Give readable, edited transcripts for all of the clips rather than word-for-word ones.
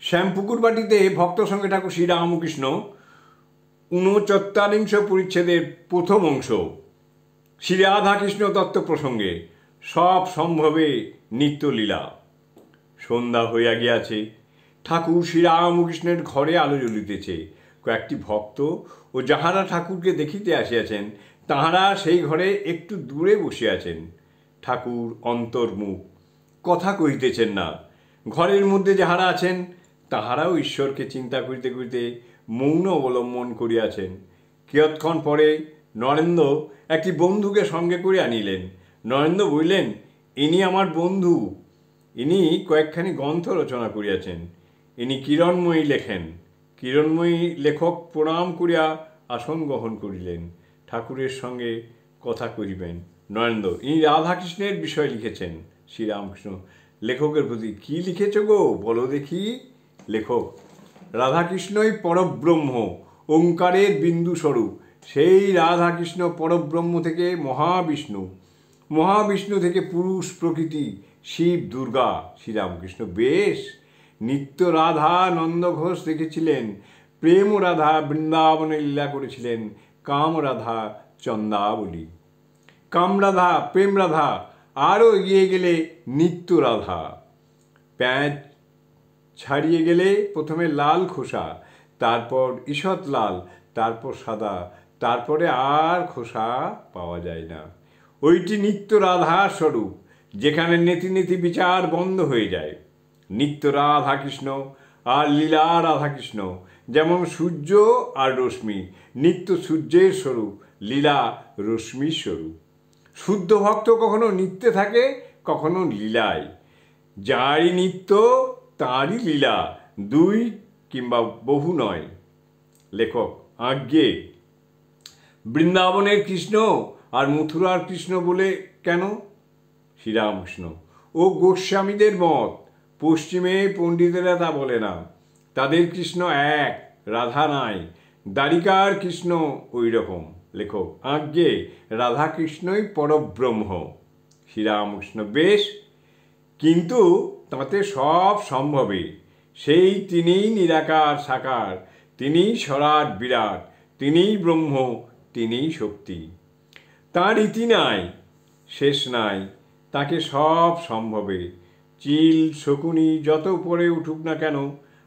শ্যামপুকুরবাটিতে ভক্ত সঙ্গে ঠাকুর শ্রীরামকৃষ্ণ ৪৯ পরিচ্ছেদের প্রথম অংশ শ্রী রাধাকৃষ্ণ তত্ত্ব প্রসঙ্গে সব সম্ভবে নিত্যলীলা। সন্ধ্যা হইয়া গিয়াছে, ঠাকুর শ্রীরামকৃষ্ণের ঘরে আলো জ্বলিতেছে। কয়েকটি ভক্ত ও যাহারা ঠাকুরকে দেখিতে আসিয়াছেন তাহারা সেই ঘরে একটু দূরে বসিয়াছেন। ঠাকুর অন্তর্মুখ, কথা কহিতেছেন না। ঘরের মধ্যে যাহারা আছেন তাহারাও ঈশ্বরকে চিন্তা করিতে করিতে মৌন অবলম্বন করিয়াছেন। কিয়ৎক্ষণ পরে নরেন্দ্র একটি বন্ধুকে সঙ্গে করে আনিলেন। নরেন্দ্র বলিলেন, ইনি আমার বন্ধু, ইনি কয়েকখানি গ্রন্থ রচনা করিয়াছেন, ইনি কিরণময়ী লেখেন। কিরণময়ী লেখক প্রণাম করিয়া আসন গ্রহণ করিলেন। ঠাকুরের সঙ্গে কথা কহিবেন। নরেন্দ্র, ইনি রাধাকৃষ্ণের বিষয় লিখেছেন। শ্রীরামকৃষ্ণ, লেখকের প্রতি কি লিখেছ গো, বলো দেখি। লেখক, রাধাকৃষ্ণই পরব্রহ্ম, ওঙ্কারের বিন্দু স্বরূপ। সেই রাধাকৃষ্ণ পরব্রহ্ম থেকে মহাবিষ্ণু, মহাবিষ্ণু থেকে পুরুষ প্রকৃতি, শিব দুর্গা। শ্রীরামকৃষ্ণ, বেশ। নিত্য রাধা নন্দ ঘোষ দেখেছিলেন, প্রেম রাধা বৃন্দাবনে লীলা করেছিলেন, কাম রাধা চন্দাবলী, কামরাধা, প্রেম রাধা, আরও এগিয়ে গেলে নিত্য রাধা। প্যাঁচ ছাড়িয়ে গেলে প্রথমে লাল খোসা, তারপর ঈষৎ লাল, তারপর সাদা, তারপরে আর খোসা পাওয়া যায় না। ওইটি নিত্য রাধা স্বরূপ, যেখানে নেতি নেতি বিচার বন্ধ হয়ে যায়। নিত্য রাধাকৃষ্ণ আর লীলা রাধাকৃষ্ণ যেমন সূর্য আর রশ্মি, নিত্য সূর্যের স্বরূপ, লীলা রশ্মির স্বরূপ। শুদ্ধ ভক্ত কখনো নিত্যে থাকে, কখনো লীলায়। যারই নিত্য তাঁরই লীলা, দুই কিংবা বহু নয়। লেখক, আজ্ঞে, বৃন্দাবনের কৃষ্ণ আর মথুরার কৃষ্ণ বলে কেন? শ্রীরামকৃষ্ণ, ও গোস্বামীদের মত, পশ্চিমে পণ্ডিতেরা তা বলে না। তাদের কৃষ্ণ এক, রাধা নাই। দ্বারিকার কৃষ্ণ ওই রকম। লেখক, আজ্ঞে, রাধাকৃষ্ণই পরব্রহ্ম। শ্রীরামকৃষ্ণ, বেশ, কিন্তু তাতে সব সম্ভবে। সেই তিনিই নিরাকার সাকার, তিনিই স্বরাট বিরাট, তিনিই ব্রহ্ম, তিনিই শক্তি। তাঁর ইতি নাই, শেষ নাই, তাকে সব সম্ভবে। চিল শকুনি যত উপরে উঠুক না কেন,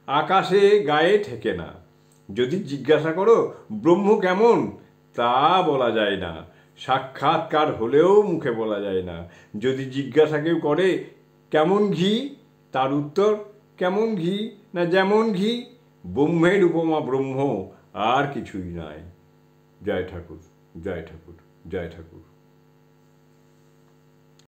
আকাশে গায়ে ঠেকে না। যদি জিজ্ঞাসা করো ব্রহ্ম কেমন, তা বলা যায় না। সাক্ষাৎকার হলেও মুখে বলা যায় না। যদি জিজ্ঞাসা কেউ করে কেমন ঘি, তার উত্তর কেমন ঘি না যেমন ঘি। ব্রহ্মের উপমা ব্রহ্ম, আর কিছুই নয়। জয় ঠাকুর, জয় ঠাকুর, জয় ঠাকুর।